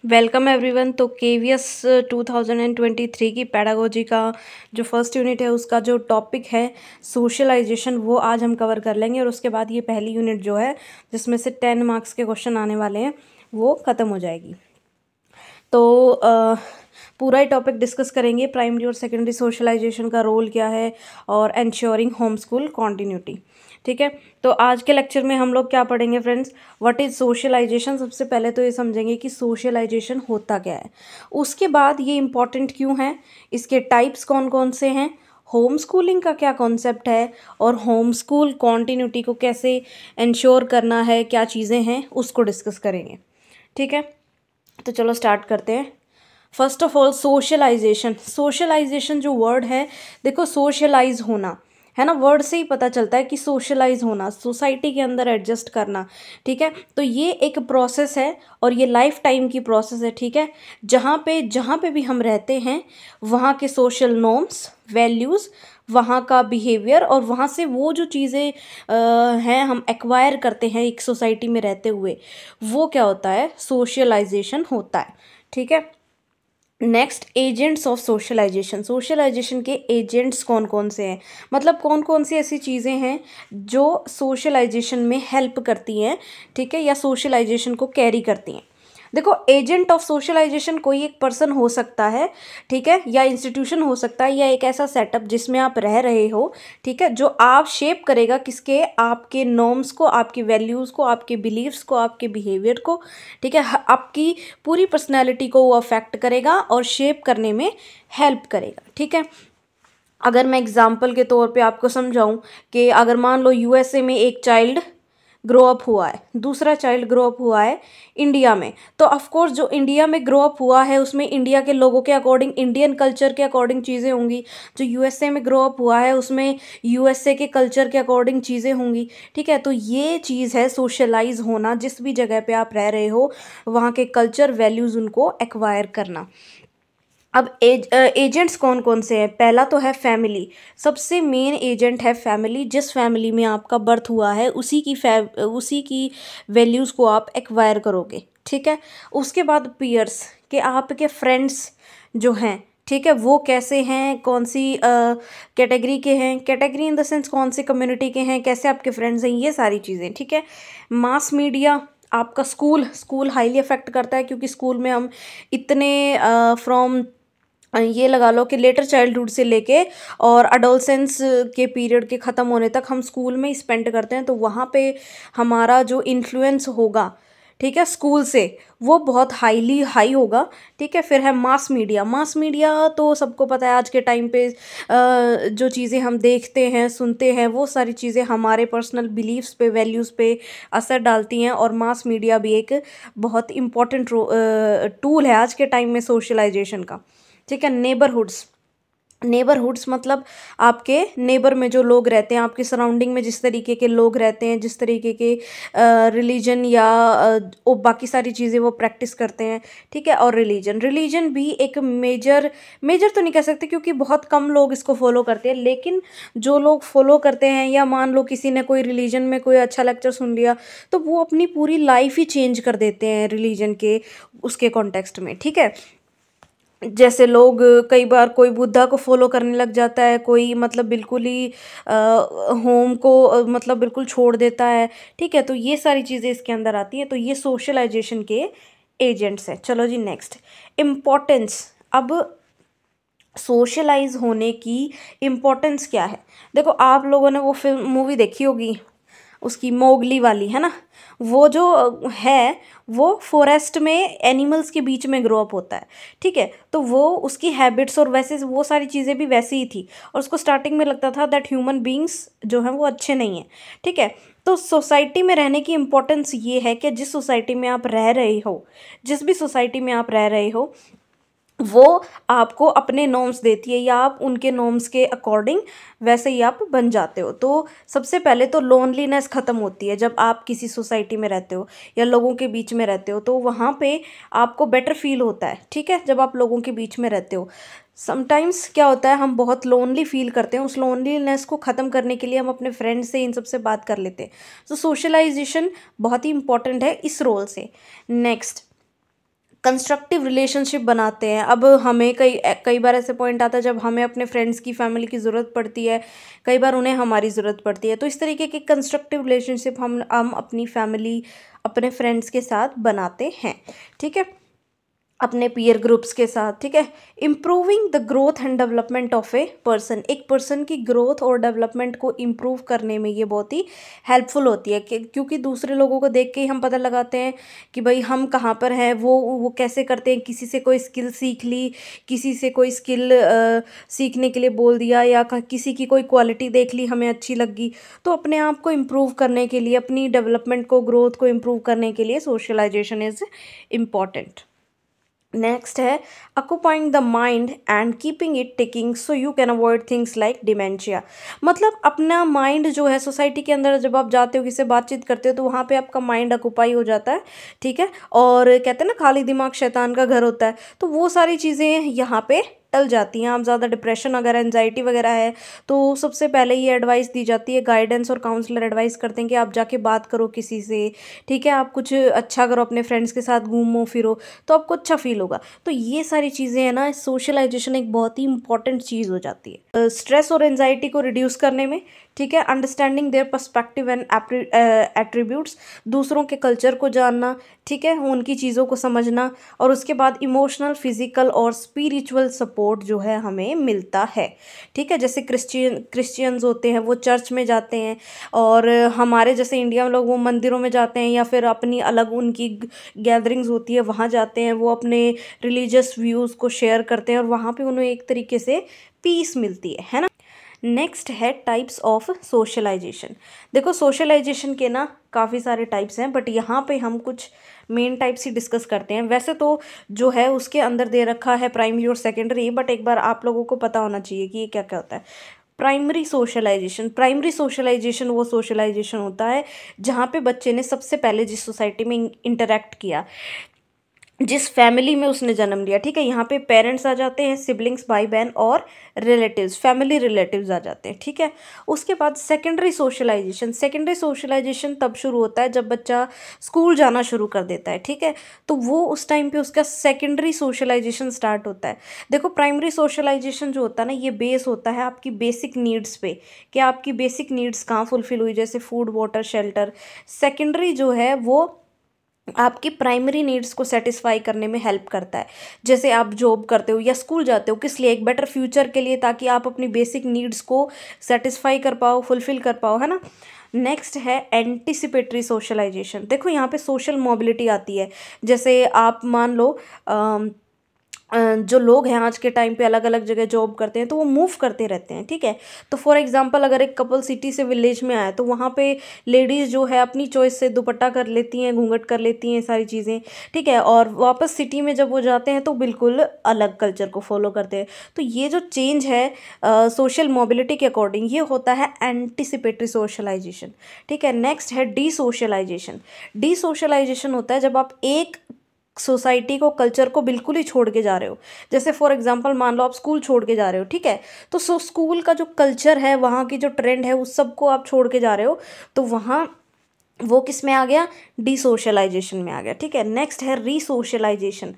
Welcome everyone. तो KVS 2023 की pedagogy का जो फर्स्ट यूनिट है उसका जो टॉपिक है सोशलाइजेशन वो आज हम कवर कर लेंगे और उसके बाद ये पहली यूनिट जो है जिसमें से 10 मार्क्स के क्वेश्चन आने वाले हैं वो ख़त्म हो जाएगी। तो पूरा ही टॉपिक डिस्कस करेंगे, प्राइमरी और सेकेंडरी सोशलाइजेशन का रोल क्या है और एंश्योरिंग होम स्कूल कॉन्टिन्यूटी। ठीक है, तो आज के लेक्चर में हम लोग क्या पढ़ेंगे फ्रेंड्स, व्हाट इज़ सोशलाइजेशन। सबसे पहले तो ये समझेंगे कि सोशलाइजेशन होता क्या है, उसके बाद ये इम्पॉर्टेंट क्यों है, इसके टाइप्स कौन कौन से हैं, होम स्कूलिंग का क्या कॉन्सेप्ट है और होम स्कूल कॉन्टिन्यूटी को कैसे इंश्योर करना है, क्या चीज़ें हैं उसको डिस्कस करेंगे। ठीक है, तो चलो स्टार्ट करते हैं। First of all socialisation. Socialisation जो वर्ड है, देखो सोशलाइज होना है ना, वर्ड से ही पता चलता है कि सोशलाइज होना, सोसाइटी के अंदर एडजस्ट करना। ठीक है, तो ये एक प्रोसेस है और ये लाइफ टाइम की प्रोसेस है। ठीक है, जहाँ पे भी हम रहते हैं वहाँ के सोशल नॉर्म्स, वैल्यूज़, वहाँ का बिहेवियर और वहाँ से वो जो चीज़ें हैं हम एक्वायर करते हैं एक सोसाइटी में रहते हुए, वो क्या होता है, सोशलाइजेशन होता है। ठीक है, next agents of socialisation. Socialisation के एजेंट्स कौन कौन से हैं, मतलब कौन कौन सी ऐसी चीज़ें हैं जो सोशलाइजेशन में हेल्प करती हैं, ठीक है, या सोशलाइजेशन को कैरी करती हैं। देखो, एजेंट ऑफ सोशलाइजेशन कोई एक पर्सन हो सकता है, ठीक है, या इंस्टीट्यूशन हो सकता है, या एक ऐसा सेटअप जिसमें आप रह रहे हो, ठीक है, जो आप शेप करेगा किसके, आपके नॉर्म्स को, आपकी वैल्यूज़ को, आपके बिलीव्स को, आपके बिहेवियर को। ठीक है, आपकी पूरी पर्सनैलिटी को वो अफेक्ट करेगा और शेप करने में हेल्प करेगा। ठीक है, अगर मैं एग्जाम्पल के तौर पे आपको समझाऊं कि अगर मान लो यूएसए में एक चाइल्ड ग्रो अप हुआ है, दूसरा चाइल्ड ग्रो अप हुआ है इंडिया में, तो ऑफ कोर्स जो इंडिया में ग्रो अप हुआ है उसमें इंडिया के लोगों के अकॉर्डिंग, इंडियन कल्चर के अकॉर्डिंग चीज़ें होंगी। जो यूएसए में ग्रो अप हुआ है उसमें यूएसए के कल्चर के अकॉर्डिंग चीज़ें होंगी। ठीक है, तो ये चीज़ है सोशलाइज होना, जिस भी जगह पे आप रह रहे हो वहाँ के कल्चर, वैल्यूज़ उनको एक्वायर करना। अब एजेंट्स कौन कौन से हैं, पहला तो है फैमिली। सबसे मेन एजेंट है फैमिली। जिस फैमिली में आपका बर्थ हुआ है उसी की वैल्यूज़ को आप एक्वायर करोगे। ठीक है, उसके बाद पीयर्स, के आपके फ्रेंड्स जो हैं, ठीक है, वो कैसे हैं, कौन सी कैटेगरी के हैं, कैटेगरी इन द सेंस कौन सी कम्युनिटी के हैं, कैसे आपके फ्रेंड्स हैं, ये सारी चीज़ें। ठीक है, मास मीडिया, आपका स्कूल हाईली अफेक्ट करता है क्योंकि स्कूल में हम इतने फ्रॉम ये लगा लो कि लेटर चाइल्डहुड से लेके और अडोलसेंस के पीरियड के ख़त्म होने तक हम स्कूल में ही स्पेंड करते हैं, तो वहाँ पे हमारा जो इन्फ्लुएंस होगा, ठीक है, स्कूल से, वो बहुत हाई होगा। ठीक है, फिर है मास मीडिया। मास मीडिया तो सबको पता है आज के टाइम पे जो चीज़ें हम देखते हैं, सुनते हैं, वो सारी चीज़ें हमारे पर्सनल बिलीव्स पे, वैल्यूज़ पे असर डालती हैं और मास मीडिया भी एक बहुत इम्पॉर्टेंट टूल है आज के टाइम में सोशलाइजेशन का। ठीक है, नेबरहुड्स मतलब आपके नेबर में जो लोग रहते हैं, आपके सराउंडिंग में जिस तरीके के लोग रहते हैं, जिस तरीके के रिलीजन या बाकी सारी चीज़ें वो प्रैक्टिस करते हैं। ठीक है, और रिलीजन भी एक मेजर तो नहीं कह सकते क्योंकि बहुत कम लोग इसको फॉलो करते हैं, लेकिन जो लोग फॉलो करते हैं, या मान लो किसी ने कोई रिलीजन में कोई अच्छा लेक्चर सुन लिया तो वो अपनी पूरी लाइफ ही चेंज कर देते हैं रिलीजन के उसके कॉन्टेक्स्ट में। ठीक है, जैसे लोग कई बार कोई बुद्धा को फॉलो करने लग जाता है, कोई मतलब बिल्कुल ही होम को मतलब बिल्कुल छोड़ देता है। ठीक है, तो ये सारी चीज़ें इसके अंदर आती हैं, तो ये सोशलाइजेशन के एजेंट्स हैं। चलो जी, नेक्स्ट इम्पोर्टेंस। अब सोशलाइज होने की इम्पोर्टेंस क्या है, देखो आप लोगों ने वो फिल्म मूवी देखी होगी, उसकी मोगली वाली, है ना, वो जो है वो फॉरेस्ट में एनिमल्स के बीच में ग्रो अप होता है। ठीक है, तो वो उसकी हैबिट्स और वैसे वो सारी चीज़ें भी वैसी ही थी और उसको स्टार्टिंग में लगता था दैट ह्यूमन बींग्स जो हैं वो अच्छे नहीं हैं। ठीक है, तो सोसाइटी में रहने की इम्पोर्टेंस ये है कि जिस सोसाइटी में आप रह रहे हो, जिस भी सोसाइटी में आप रह रहे हो, वो आपको अपने नॉर्म्स देती है या आप उनके नॉर्म्स के अकॉर्डिंग वैसे ही आप बन जाते हो। तो सबसे पहले तो लोनलीनेस ख़त्म होती है जब आप किसी सोसाइटी में रहते हो या लोगों के बीच में रहते हो, तो वहाँ पे आपको बेटर फील होता है। ठीक है, जब आप लोगों के बीच में रहते हो, समटाइम्स क्या होता है हम बहुत लोनली फील करते हैं, उस लोनलीनेस को ख़त्म करने के लिए हम अपने फ्रेंड से इन सबसे बात कर लेते हैं। तो सोशलाइजेशन बहुत ही इंपॉर्टेंट है इस रोल से। नेक्स्ट कंस्ट्रक्टिव रिलेशनशिप बनाते हैं। अब हमें कई कई बार ऐसे पॉइंट आता है जब हमें अपने फ्रेंड्स की फैमिली की ज़रूरत पड़ती है, कई बार उन्हें हमारी ज़रूरत पड़ती है। तो इस तरीके के कंस्ट्रक्टिव रिलेशनशिप हम अपनी फैमिली, अपने फ्रेंड्स के साथ बनाते हैं, ठीक है, अपने पीयर ग्रुप्स के साथ, ठीक है। Improving the growth and development of a person, एक पर्सन की ग्रोथ और डेवलपमेंट को इम्प्रूव करने में ये बहुत ही हेल्पफुल होती है, क्योंकि दूसरे लोगों को देख के ही हम पता लगाते हैं कि भाई हम कहाँ पर हैं, वो कैसे करते हैं। किसी से कोई स्किल सीख ली, किसी से कोई स्किल सीखने के लिए बोल दिया, या किसी की कोई क्वालिटी देख ली, हमें अच्छी लगी, तो अपने आप को इम्प्रूव करने के लिए, अपनी डेवलपमेंट को, ग्रोथ को इम्प्रूव करने के लिए सोशलाइजेशन इज़ इम्पॉर्टेंट। नेक्स्ट है occupying the mind and keeping it ticking so you can avoid things like dementia. मतलब अपना माइंड जो है, सोसाइटी के अंदर जब आप जाते हो, किसी से बातचीत करते हो, तो वहाँ पे आपका माइंड ऑक्यूपाई हो जाता है, ठीक है। और कहते हैं ना, खाली दिमाग शैतान का घर होता है, तो वो सारी चीज़ें यहाँ पे टल जाती हैं। आप ज़्यादा डिप्रेशन अगर एंजाइटी वगैरह है, तो सबसे पहले ये एडवाइस दी जाती है, गाइडेंस और काउंसलर एडवाइस करते हैं कि आप जाके बात करो किसी से, ठीक है। आप कुछ अच्छा करो, अपने फ्रेंड्स के साथ घूमो फिरो, तो आपको अच्छा फील होगा। तो ये सारी चीज़ें हैं ना, सोशलाइजेशन एक बहुत ही इंपॉर्टेंट चीज़ हो जाती है स्ट्रेस और एंजाइटी को रिड्यूस करने में, ठीक है। Understanding their perspective and attributes, दूसरों के कल्चर को जानना, ठीक है, उनकी चीज़ों को समझना, और उसके बाद इमोशनल, फिजिकल और स्पिरिचुअल सपोर्ट जो है हमें मिलता है, ठीक है। जैसे क्रिश्चियंस होते हैं, वो चर्च में जाते हैं, और हमारे जैसे इंडिया में लोग वो मंदिरों में जाते हैं, या फिर अपनी अलग उनकी गैदरिंग्स होती है, वहाँ जाते हैं, वो अपने रिलीजियस व्यूज़ को शेयर करते हैं, और वहाँ पे उन्हें एक तरीके से पीस मिलती है ना। नेक्स्ट है टाइप्स ऑफ सोशलाइजेशन। देखो, सोशलाइजेशन के ना काफ़ी सारे टाइप्स हैं, बट यहाँ पे हम कुछ मेन टाइप्स ही डिस्कस करते हैं। वैसे तो जो है उसके अंदर दे रखा है प्राइमरी और सेकेंडरी, बट एक बार आप लोगों को पता होना चाहिए कि ये क्या क्या होता है। प्राइमरी सोशलाइजेशन वो सोशलाइजेशन होता है जहाँ पे बच्चे ने सबसे पहले जिस सोसाइटी में इंटरेक्ट किया, जिस फैमिली में उसने जन्म लिया, ठीक है। यहाँ पे पेरेंट्स आ जाते हैं, सिबलिंग्स, भाई बहन, और रिलेटिव्स, फैमिली रिलेटिव्स आ जाते हैं, ठीक है। उसके बाद सेकेंडरी सोशलाइजेशन तब शुरू होता है जब बच्चा स्कूल जाना शुरू कर देता है, ठीक है। तो वो उस टाइम पे उसका सेकेंडरी सोशलाइजेशन स्टार्ट होता है। देखो, प्राइमरी सोशलाइजेशन जो होता है ना, ये बेस होता है आपकी बेसिक नीड्स पे, कि आपकी बेसिक नीड्स कहाँ फुलफिल हुई, जैसे फूड, वाटर, शेल्टर। सेकेंडरी जो है वो आपकी प्राइमरी नीड्स को सेटिस्फाई करने में हेल्प करता है। जैसे आप जॉब करते हो या स्कूल जाते हो, किस लिए? एक बेटर फ्यूचर के लिए, ताकि आप अपनी बेसिक नीड्स को सेटिस्फाई कर पाओ, फुलफिल कर पाओ, है ना। नेक्स्ट है एंटिसिपेटरी सोशलाइजेशन। देखो, यहाँ पे सोशल मोबिलिटी आती है। जैसे आप मान लो जो लोग हैं आज के टाइम पे अलग अलग जगह जॉब करते हैं, तो वो मूव करते रहते हैं, ठीक है। तो फॉर एग्जांपल, अगर एक कपल सिटी से विलेज में आया, तो वहाँ पे लेडीज़ जो है अपनी चॉइस से दुपट्टा कर लेती हैं, घूंघट कर लेती हैं, सारी चीज़ें, ठीक है। और वापस सिटी में जब वो जाते हैं तो बिल्कुल अलग कल्चर को फॉलो करते हैं। तो ये जो चेंज है सोशल मोबिलिटी के अकॉर्डिंग, ये होता है एंटिसिपेटरी सोशलाइजेशन, ठीक है। नेक्स्ट है डीसोशलाइजेशन होता है जब आप एक सोसाइटी को, कल्चर को बिल्कुल ही छोड़ के जा रहे हो। जैसे फॉर एग्जांपल, मान लो आप स्कूल छोड़ के जा रहे हो, ठीक है। तो स्कूल का जो कल्चर है, वहाँ की जो ट्रेंड है, उस सब को आप छोड़ के जा रहे हो, तो वहाँ वो किस में आ गया? डिसोशलाइजेशन में आ गया, ठीक है। नेक्स्ट है रीसोशलाइजेशन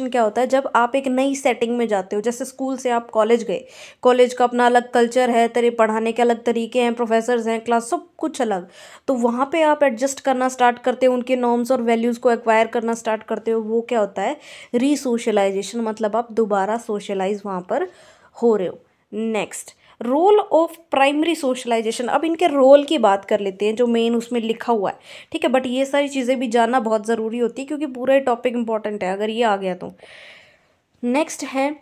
क्या होता है? जब आप एक नई सेटिंग में जाते हो, जैसे स्कूल से आप कॉलेज गए, कॉलेज का अपना अलग कल्चर है, तेरे पढ़ाने के अलग तरीके हैं, प्रोफेसर्स हैं, क्लास सब कुछ अलग। तो वहाँ पे आप एडजस्ट करना स्टार्ट करते हो, उनके नॉर्म्स और वैल्यूज़ को एक्वायर करना स्टार्ट करते हो। वो क्या होता है? रीसोशलाइजेशन। मतलब आप दोबारा सोशलाइज वहाँ पर हो रहे हो। Next, role of primary socialisation. अब इनके रोल की बात कर लेते हैं, जो मेन उसमें लिखा हुआ है, ठीक है। बट ये सारी चीज़ें भी जानना बहुत ज़रूरी होती है, क्योंकि पूरा टॉपिक इंपॉर्टेंट है अगर ये आ गया तो। नेक्स्ट है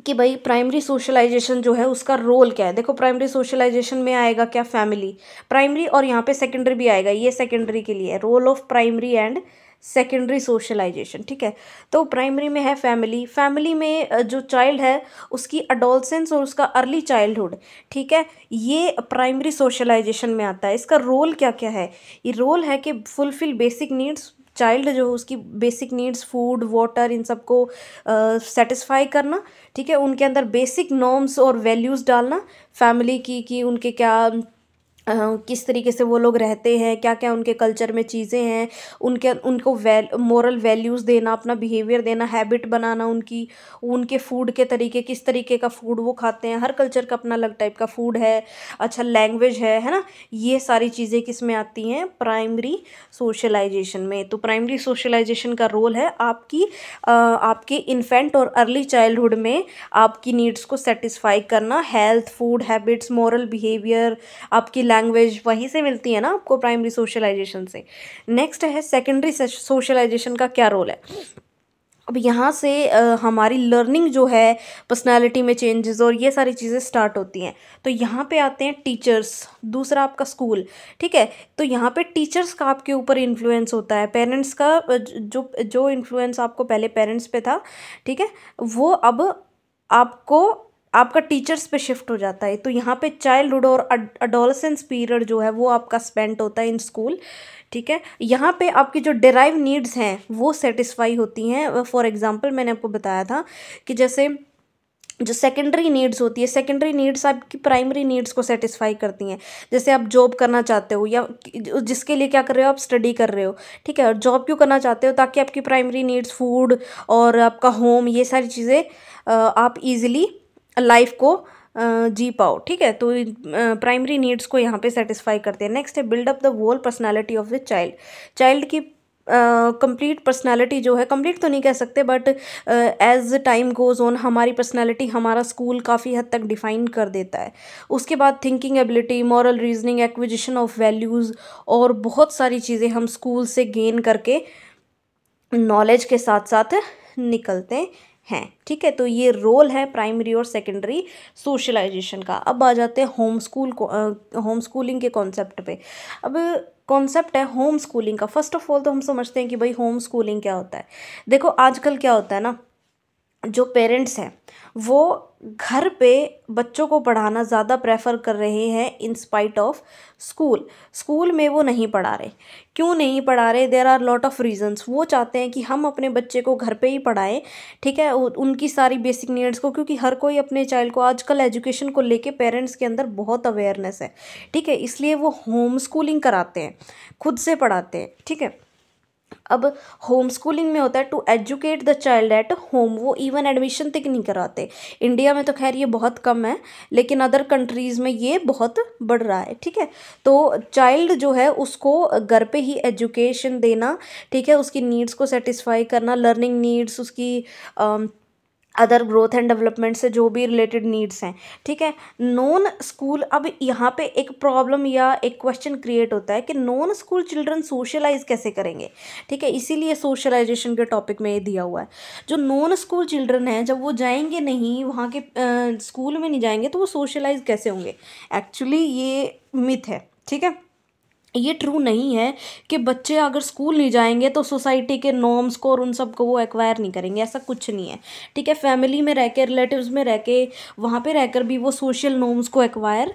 कि भाई प्राइमरी सोशलाइजेशन जो है उसका रोल क्या है। देखो, प्राइमरी सोशलाइजेशन में आएगा क्या? फैमिली, प्राइमरी, और यहाँ पे सेकेंडरी भी आएगा, ये सेकेंडरी के लिए role of primary and secondary socialisation, ठीक है। तो प्राइमरी में है फैमिली, फैमिली में जो चाइल्ड है उसकी अडोलसेंस और उसका अर्ली चाइल्डहुड, ठीक है, ये प्राइमरी सोशलाइजेशन में आता है। इसका रोल क्या क्या है? ये रोल है कि फुलफिल बेसिक नीड्स, चाइल्ड जो उसकी बेसिक नीड्स, फूड, वाटर, इन सबको सेटिस्फाई करना, ठीक है। उनके अंदर बेसिक नॉर्म्स और वैल्यूज़ डालना फैमिली की, कि उनके क्या किस तरीके से वो लोग रहते हैं, क्या क्या उनके कल्चर में चीज़ें हैं, उनको मोरल वैल्यूज़ देना, अपना बिहेवियर देना, हैबिट बनाना उनकी, उनके फूड के तरीके, किस तरीके का फूड वो खाते हैं, हर कल्चर का अपना अलग टाइप का फूड है, अच्छा लैंग्वेज है ना। ये सारी चीज़ें किस में आती हैं, प्राइमरी सोशलाइजेशन में। तो प्राइमरी सोशलाइजेशन का रोल है आपके इन्फेंट और अर्ली चाइल्डहुड में आपकी नीड्स को सेटिस्फाई करना, health, food habits, moral behaviour, आपकी लैंग्वेज वहीं से मिलती है ना आपको प्राइमरी सोशलाइजेशन से। नेक्स्ट है सेकेंडरी सोशलाइजेशन का क्या रोल है। अब यहाँ से हमारी लर्निंग जो है, पर्सनालिटी में चेंजेस और ये सारी चीज़ें स्टार्ट होती हैं। तो यहाँ पे आते हैं टीचर्स, दूसरा आपका स्कूल, ठीक है। तो यहाँ पे टीचर्स का आपके ऊपर इन्फ्लुएंस होता है, पेरेंट्स का जो जो इन्फ्लुएंस आपको पहले पेरेंट्स पे था, ठीक है, वो अब आपको आपका टीचर्स पे शिफ्ट हो जाता है। तो यहाँ पे चाइल्डहुड और अडोलसेंस पीरियड जो है वो आपका स्पेंड होता है इन स्कूल, ठीक है। यहाँ पे आपकी जो डिराइव नीड्स हैं वो सेटिस्फाई होती हैं। फॉर एग्जांपल मैंने आपको बताया था कि जैसे जो सेकेंडरी नीड्स होती है, सेकेंडरी नीड्स आपकी प्राइमरी नीड्स को सेटिस्फाई करती हैं। जैसे आप जॉब करना चाहते हो या जिसके लिए क्या कर रहे हो, आप स्टडी कर रहे हो, ठीक है। और जॉब क्यों करना चाहते हो, ताकि आपकी प्राइमरी नीड्स, फूड और आपका होम, ये सारी चीज़ें आप इजीली लाइफ को जी पाओ, ठीक है। तो प्राइमरी नीड्स को यहाँ पे सेटिस्फाई करते हैं। नेक्स्ट है build up the whole personality of the child. Child की कंप्लीट पर्सनालिटी जो है, कंप्लीट तो नहीं कह सकते but as time goes on हमारी पर्सनालिटी, हमारा स्कूल काफ़ी हद तक डिफाइन कर देता है। उसके बाद thinking ability, moral reasoning, acquisition of values और बहुत सारी चीज़ें हम स्कूल से गेन करके नॉलेज के साथ साथ निकलते हैं, ठीक है। तो ये रोल है प्राइमरी और सेकेंडरी सोशलाइजेशन का। अब आ जाते हैं होम स्कूलिंग के कॉन्सेप्ट पे। अब कॉन्सेप्ट है होम स्कूलिंग का। फर्स्ट ऑफ ऑल तो हम समझते हैं कि भाई होम स्कूलिंग क्या होता है। देखो आजकल क्या होता है ना, जो पेरेंट्स हैं वो घर पे बच्चों को पढ़ाना ज़्यादा प्रेफर कर रहे हैं इन स्पाइट ऑफ स्कूल में वो नहीं पढ़ा रहे। क्यों नहीं पढ़ा रहे, there are lot of reasons. वो चाहते हैं कि हम अपने बच्चे को घर पे ही पढ़ाएं, ठीक है, उनकी सारी बेसिक नीड्स को, क्योंकि हर कोई अपने चाइल्ड को आजकल एजुकेशन को लेके पेरेंट्स के अंदर बहुत अवेयरनेस है, ठीक है, इसलिए वो होम स्कूलिंग कराते हैं, खुद से पढ़ाते हैं, ठीक है। अब होम स्कूलिंग में होता है to educate the child at home. वो इवन एडमिशन तक नहीं कराते। इंडिया में तो खैर ये बहुत कम है, लेकिन अदर कंट्रीज़ में ये बहुत बढ़ रहा है, ठीक है। तो चाइल्ड जो है उसको घर पे ही एजुकेशन देना, ठीक है, उसकी नीड्स को सेटिस्फाई करना, लर्निंग नीड्स, उसकी अदर ग्रोथ एंड डेवलपमेंट से जो भी रिलेटेड नीड्स हैं, ठीक है। नॉन स्कूल, अब यहाँ पे एक प्रॉब्लम या एक क्वेश्चन क्रिएट होता है कि नॉन स्कूल चिल्ड्रन सोशलाइज कैसे करेंगे, ठीक है। इसीलिए सोशलाइजेशन के टॉपिक में ये दिया हुआ है। जो नॉन स्कूल चिल्ड्रन हैं, जब वो जाएंगे नहीं वहाँ के स्कूल में नहीं जाएंगे तो वो सोशलाइज कैसे होंगे। एक्चुअली ये मिथ है, ठीक है। ये ट्रू नहीं है कि बच्चे अगर स्कूल नहीं जाएंगे तो सोसाइटी के नॉर्म्स को और उन सब को वो एक्वायर नहीं करेंगे, ऐसा कुछ नहीं है, ठीक है। फैमिली में रह के, रिलेटिव्स में रह के, वहाँ पे रहकर भी वो सोशल नॉर्म्स को एक्वायर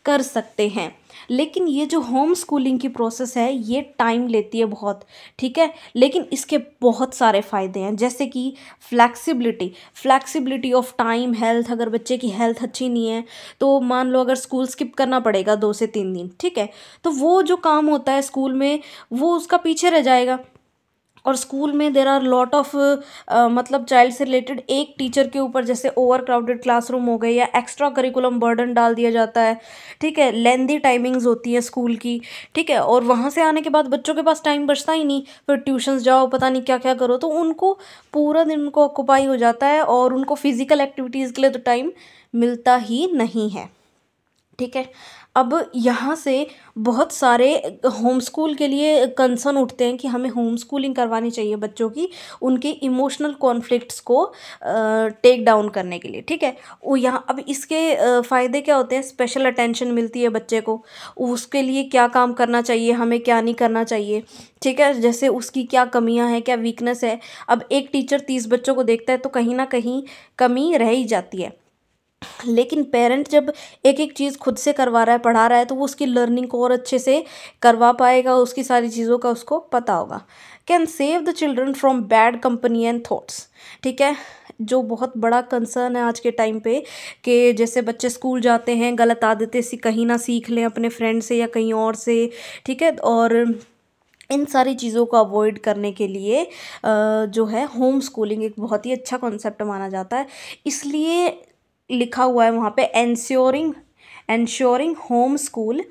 कर सकते हैं। लेकिन ये जो होम स्कूलिंग की प्रोसेस है ये टाइम लेती है बहुत, ठीक है, लेकिन इसके बहुत सारे फ़ायदे हैं, जैसे कि फ्लैक्सिबिलिटी ऑफ टाइम, हेल्थ। अगर बच्चे की हेल्थ अच्छी नहीं है तो मान लो अगर स्कूल स्किप करना पड़ेगा 2 से 3 दिन, ठीक है, तो वो जो काम होता है स्कूल में वो उसका पीछे रह जाएगा। और स्कूल में देर आर लॉट ऑफ मतलब चाइल्ड से रिलेटेड एक टीचर के ऊपर जैसे ओवर क्राउडेड क्लासरूम हो गए या एक्स्ट्रा करिकुलम बर्डन डाल दिया जाता है, ठीक है, लेंदी टाइमिंग्स होती है स्कूल की, ठीक है। और वहाँ से आने के बाद बच्चों के पास टाइम बचता ही नहीं, फिर ट्यूशन्स जाओ, पता नहीं क्या क्या करो, तो उनको पूरा दिन उनको ऑक्यूपाई हो जाता है और उनको फिजिकल एक्टिविटीज़ के लिए तो टाइम मिलता ही नहीं है, ठीक है। अब यहाँ से बहुत सारे होम स्कूल के लिए कंसर्न उठते हैं कि हमें होम स्कूलिंग करवानी चाहिए बच्चों की, उनके इमोशनल कॉन्फ्लिक्ट्स को टेक डाउन करने के लिए, ठीक है। वो यहाँ अब इसके फ़ायदे क्या होते हैं, स्पेशल अटेंशन मिलती है बच्चे को, उसके लिए क्या काम करना चाहिए हमें, क्या नहीं करना चाहिए, ठीक है, जैसे उसकी क्या कमियां हैं, क्या वीकनेस है। अब एक टीचर 30 बच्चों को देखता है तो कहीं ना कहीं कमी रह ही जाती है, लेकिन पेरेंट जब एक एक चीज़ खुद से करवा रहा है, पढ़ा रहा है, तो वो उसकी लर्निंग को और अच्छे से करवा पाएगा, उसकी सारी चीज़ों का उसको पता होगा। Can save the children from bad company and thoughts, ठीक है। जो बहुत बड़ा कंसर्न है आज के टाइम पे, कि जैसे बच्चे स्कूल जाते हैं गलत आदतें कहीं ना सीख लें अपने फ्रेंड से या कहीं और से, ठीक है। और इन सारी चीज़ों को अवॉइड करने के लिए जो है होम स्कूलिंग एक बहुत ही अच्छा कॉन्सेप्ट माना जाता है। इसलिए लिखा हुआ है वहाँ पे एंश्योरिंग होम स्कूल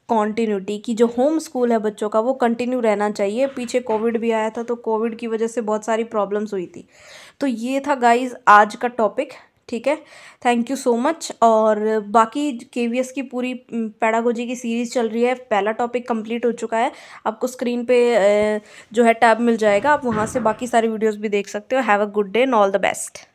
कॉन्टिन्यूटी, की जो होम स्कूल है बच्चों का वो कंटिन्यू रहना चाहिए। पीछे कोविड भी आया था तो कोविड की वजह से बहुत सारी प्रॉब्लम्स हुई थी। तो ये था गाइस आज का टॉपिक, ठीक है। Thank you so much. और बाकी केवीएस की पूरी पेडागोजी की सीरीज़ चल रही है, पहला टॉपिक कंप्लीट हो चुका है। आपको स्क्रीन पे जो है टैब मिल जाएगा, आप वहाँ से बाकी सारी वीडियोस भी देख सकते हो। Have a good day and all the best.